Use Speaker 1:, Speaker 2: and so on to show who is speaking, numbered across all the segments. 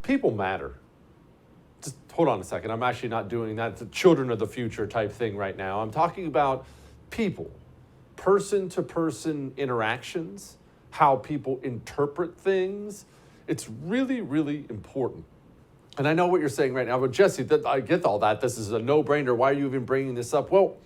Speaker 1: people matter. Just hold on a second. I'm actually not doing that. It's a children of the future type thing right now. I'm talking about people, person-to-person interactions, how people interpret things. It's really, really important. And I know what you're saying right now, but Jesse, I get all that. This is a no-brainer. Why are you even bringing this up? Well,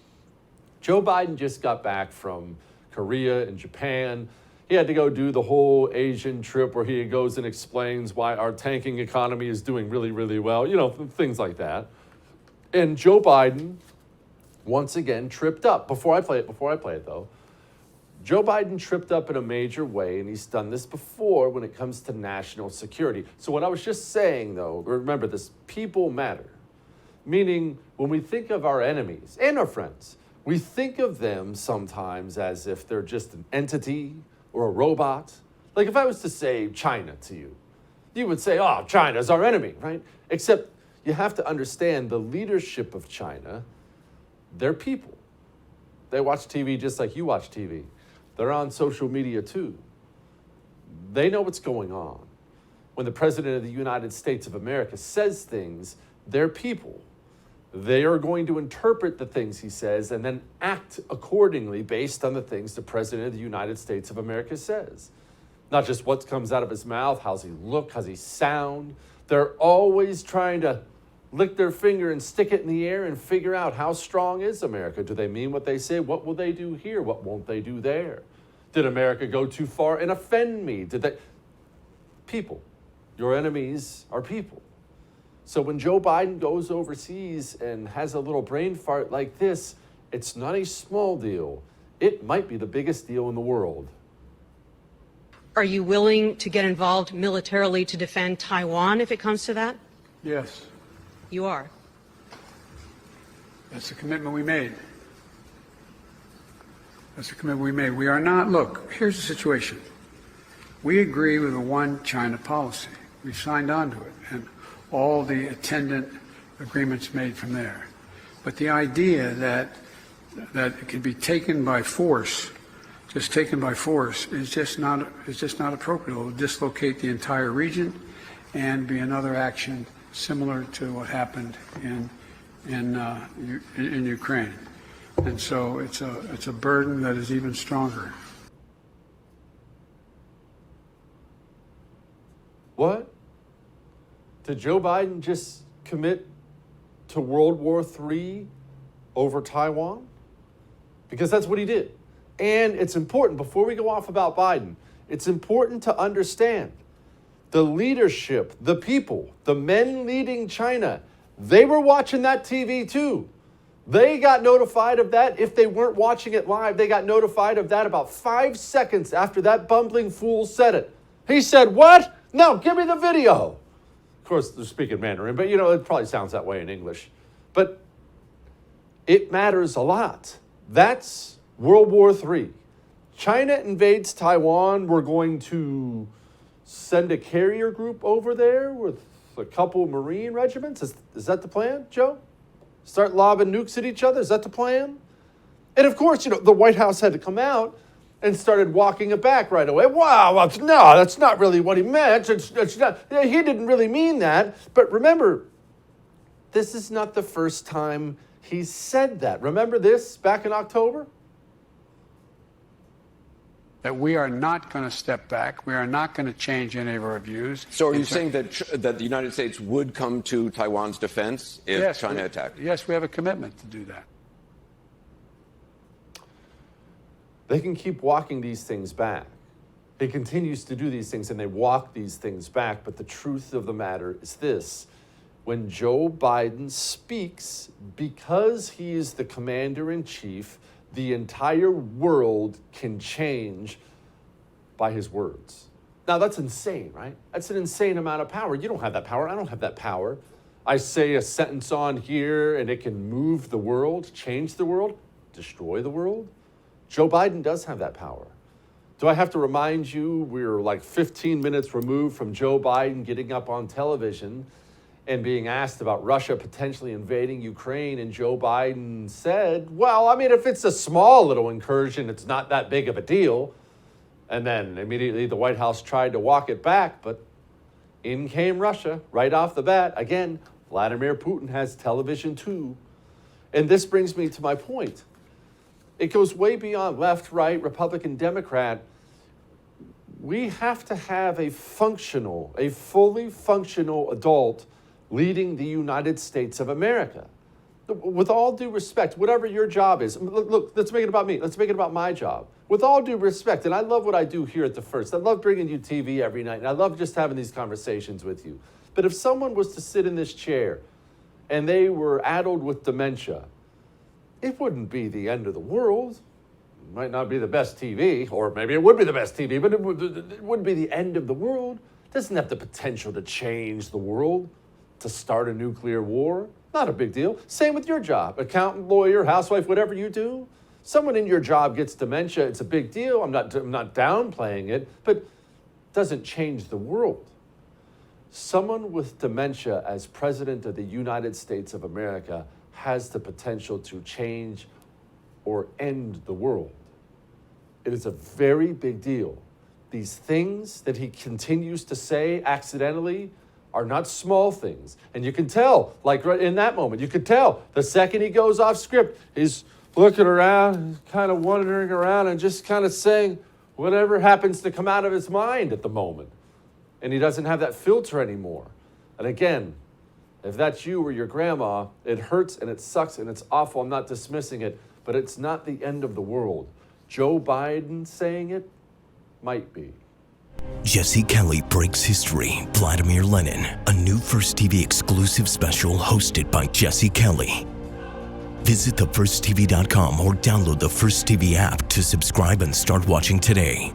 Speaker 1: Joe Biden just got back from Korea and Japan. He had to go do the whole Asian trip where he goes and explains why our tanking economy is doing really, really well, things like that. And Joe Biden, once again, tripped up. Before I play it though, Joe Biden tripped up in a major way, and he's done this before when it comes to national security. So what I was just saying, though, remember this, people matter. Meaning, when we think of our enemies and our friends, we think of them sometimes as if they're just an entity or a robot. Like if I was to say China to you, you would say, oh, China's our enemy, right? Except you have to understand the leadership of China, they're people. They watch TV just like you watch TV. They're on social media too. They know what's going on. When the President of the United States of America says things, they're people. They are going to interpret the things he says and then act accordingly based on the things the President of the United States of America says. Not just what comes out of his mouth, how's he look, how's he sound. They're always trying to lick their finger and stick it in the air and figure out how strong is America. Do they mean what they say? What will they do here? What won't they do there? Did America go too far and offend me? Did they? People. Your enemies are people. So when Joe Biden goes overseas and has a little brain fart like this, it's not a small deal. It might be the biggest deal in the world.
Speaker 2: Are you willing to get involved militarily to defend Taiwan if it comes to that?
Speaker 3: Yes.
Speaker 2: You are.
Speaker 3: That's the commitment we made. That's the commitment we made. We are not, look, here's the situation. We agree with a one China policy. We signed on to it and all the attendant agreements made from there. But the idea that it can be taken by force, just taken by force, is just not appropriate. It will dislocate the entire region and be another action similar to what happened in Ukraine. And so it's a burden that is even stronger.
Speaker 1: What? Did Joe Biden just commit to World War III over Taiwan? Because that's what he did. And it's important, before we go off about Biden, it's important to understand the leadership, the people, the men leading China, they were watching that TV too. They got notified of that. If they weren't watching it live, they got notified of that about 5 seconds after that bumbling fool said it. He said, what? No, give me the video. Of course, they're speaking Mandarin, but it probably sounds that way in English. But it matters a lot. That's World War III. China invades Taiwan. We're going to send a carrier group over there with a couple Marine regiments. Is that the plan, Joe? Start lobbing nukes at each other? Is that the plan? And of course, the White House had to come out and started walking it back right away. Wow, that's not really what he meant. It's not, he didn't really mean that. But remember, this is not the first time he said that. Remember this back in October?
Speaker 3: That we are not going to step back. We are not going to change any of our views.
Speaker 4: So are you saying that the United States would come to Taiwan's defense if China attacked?
Speaker 3: Yes, we have a commitment to do that.
Speaker 1: They can keep walking these things back. He continues to do these things and they walk these things back. But the truth of the matter is this. When Joe Biden speaks, because he is the commander-in-chief, the entire world can change by his words. Now, that's insane, right? That's an insane amount of power. You don't have that power. I don't have that power. I say a sentence on here and it can move the world, change the world, destroy the world. Joe Biden does have that power. Do I have to remind you we're like 15 minutes removed from Joe Biden getting up on television and being asked about Russia potentially invading Ukraine, and Joe Biden said, well, I mean, if it's a small little incursion, it's not that big of a deal. And then immediately the White House tried to walk it back, but In came Russia right off the bat. Again, Vladimir Putin has television too. And this brings me to my point. It goes way beyond left, right, Republican, Democrat. We have to have a fully functional adult leading the United States of America. With all due respect, whatever your job is, look, let's make it about me. Let's make it about my job. With all due respect, and I love what I do here at The First. I love bringing you TV every night, and I love just having these conversations with you. But if someone was to sit in this chair and they were addled with dementia, it wouldn't be the end of the world. It might not be the best TV, or maybe it would be the best TV, but it wouldn't be the end of the world. It doesn't have the potential to change the world, to start a nuclear war. Not a big deal. Same with your job. Accountant, lawyer, housewife, whatever you do. Someone in your job gets dementia, it's a big deal. I'm not downplaying it, but it doesn't change the world. Someone with dementia as president of the United States of America has the potential to change or end the world. It is a very big deal. These things that he continues to say accidentally are not small things. And you can tell, like right in that moment, you could tell the second he goes off script, he's looking around, kind of wandering around and just kind of saying whatever happens to come out of his mind at the moment. And he doesn't have that filter anymore. And again, if that's you or your grandma, it hurts and it sucks and it's awful. I'm not dismissing it, but it's not the end of the world. Joe Biden saying it might be.
Speaker 5: Jesse Kelly Breaks History, Vladimir Lenin, a new First TV exclusive special hosted by Jesse Kelly. Visit thefirsttv.com or download the First TV app to subscribe and start watching today.